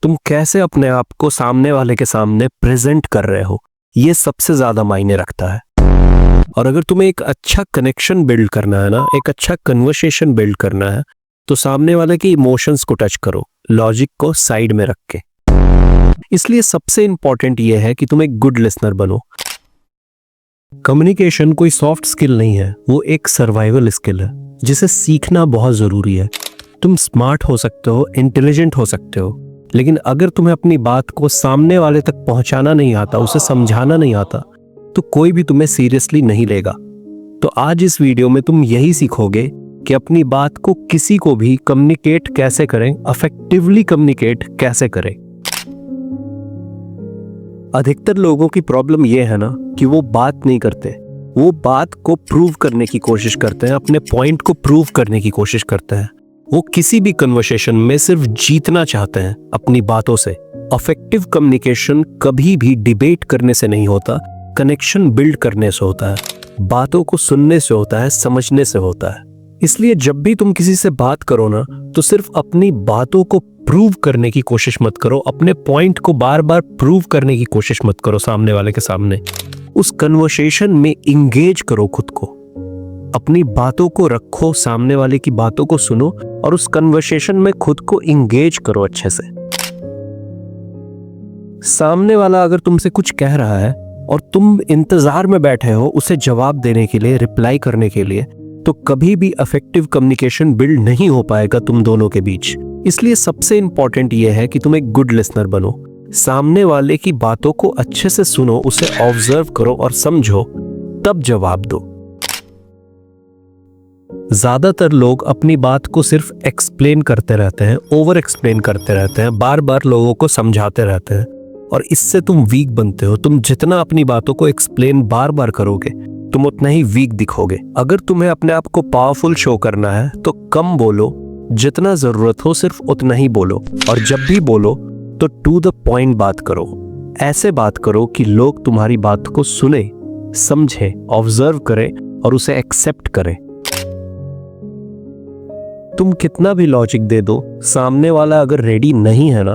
तुम कैसे अपने आप को सामने वाले के सामने प्रेजेंट कर रहे हो, ये सबसे ज्यादा मायने रखता है। और अगर तुम्हें एक अच्छा कनेक्शन बिल्ड करना है ना, एक अच्छा कन्वर्सेशन बिल्ड करना है, तो सामने वाले के इमोशंस को टच करो, लॉजिक को साइड में रख के। इसलिए सबसे इंपॉर्टेंट यह है कि तुम एक गुड लिसनर बनो। कम्युनिकेशन कोई सॉफ्ट स्किल नहीं है, वो एक सर्वाइवल स्किल है जिसे सीखना बहुत जरूरी है। तुम स्मार्ट हो सकते हो, इंटेलिजेंट हो सकते हो, लेकिन अगर तुम्हें अपनी बात को सामने वाले तक पहुंचाना नहीं आता, उसे समझाना नहीं आता, तो कोई भी तुम्हें सीरियसली नहीं लेगा। तो आज इस वीडियो में तुम यही सीखोगे कि अपनी बात को किसी को भी कम्युनिकेट कैसे करें, अफेक्टिवली कम्युनिकेट कैसे करें। अधिकतर लोगों की प्रॉब्लम यह है ना कि वो बात नहीं करते, वो बात को प्रूव करने की कोशिश करते हैं, अपने पॉइंट को प्रूव करने की कोशिश करते हैं। वो किसी भी कन्वर्सेशन में सिर्फ जीतना चाहते हैं अपनी बातों से। अफेक्टिव कम्युनिकेशन कभी भी डिबेट करने से नहीं होता, कनेक्शन बिल्ड करने से होता है, बातों को सुनने से होता है, समझने से होता है। इसलिए जब भी तुम किसी से बात करो ना, तो सिर्फ अपनी बातों को प्रूव करने की कोशिश मत करो, अपने पॉइंट को बार बार प्रूव करने की कोशिश मत करो सामने वाले के सामने। उस कन्वर्सेशन में इंगेज करो खुद को, अपनी बातों को रखो, सामने वाले की बातों को सुनो और उस कन्वर्सेशन में खुद को इंगेज करो अच्छे से। सामने वाला अगर तुमसे कुछ कह रहा है और तुम इंतजार में बैठे हो उसे जवाब देने के लिए, रिप्लाई करने के लिए, तो कभी भी इफेक्टिव कम्युनिकेशन बिल्ड नहीं हो पाएगा तुम दोनों के बीच। इसलिए सबसे इंपॉर्टेंट यह है कि तुम एक गुड लिसनर बनो, सामने वाले की बातों को अच्छे से सुनो, उसे ऑब्जर्व करो और समझो, तब जवाब दो। ज्यादातर लोग अपनी बात को सिर्फ एक्सप्लेन करते रहते हैं, ओवर एक्सप्लेन करते रहते हैं, बार बार लोगों को समझाते रहते हैं, और इससे तुम वीक बनते हो। तुम जितना अपनी बातों को एक्सप्लेन बार बार करोगे, तुम उतना ही वीक दिखोगे। अगर तुम्हें अपने आप को पावरफुल शो करना है तो कम बोलो, जितना जरूरत हो सिर्फ उतना ही बोलो, और जब भी बोलो तो टू द पॉइंट बात करो। ऐसे बात करो कि लोग तुम्हारी बात को सुने, समझे, ऑब्जर्व करें और उसे एक्सेप्ट करें। तुम कितना भी लॉजिक दे दो, सामने वाला अगर रेडी नहीं है ना,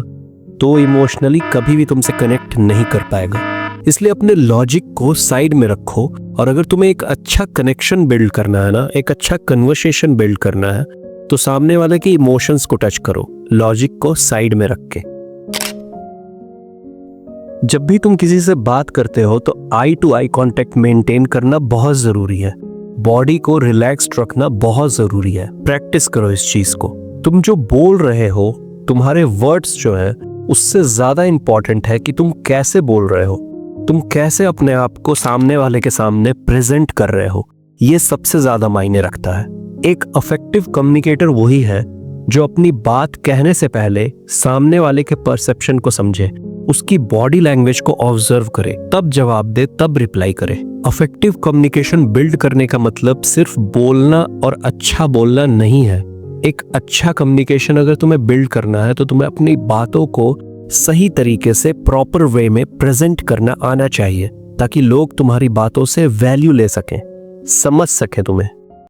तो इमोशनली कभी भी तुमसे कनेक्ट नहीं कर पाएगा। इसलिए अपने लॉजिक को साइड में रखो, और अगर तुम्हें एक अच्छा कनेक्शन बिल्ड करना है ना, एक अच्छा कन्वर्सेशन बिल्ड करना है, तो सामने वाले के इमोशंस को टच करो, लॉजिक को साइड में रख के। जब भी तुम किसी से बात करते हो तो आई टू आई कांटेक्ट मेंटेन करना बहुत जरूरी है, बॉडी को रिलैक्स्ड रखना बहुत जरूरी है। प्रैक्टिस करो इस चीज को। तुम जो बोल रहे हो, तुम्हारे वर्ड्स जो है, उससे ज्यादा इंपॉर्टेंट है कि तुम कैसे बोल रहे हो, तुम कैसे अपने आप को सामने वाले के सामने प्रेजेंट कर रहे हो, ये सबसे ज्यादा मायने रखता है। एक इफेक्टिव कम्युनिकेटर वही है जो अपनी बात कहने से पहले सामने वाले के परसेप्शन को समझे, उसकी बॉडी लैंग्वेज को ऑब्जर्व करे, तब जवाब दे, तब रिप्लाई करे। इफेक्टिव कम्युनिकेशन बिल्ड करने का मतलब सिर्फ बोलना और अच्छा बोलना नहीं है। एक अच्छा कम्युनिकेशन अगर तुम्हें बिल्ड करना है तो तुम्हें अपनी बातों को सही तरीके से, प्रॉपर वे में प्रेजेंट करना आना चाहिए, ताकि लोग तुम्हारी बातों से वैल्यू ले सकें, समझ सकें तुम्हें।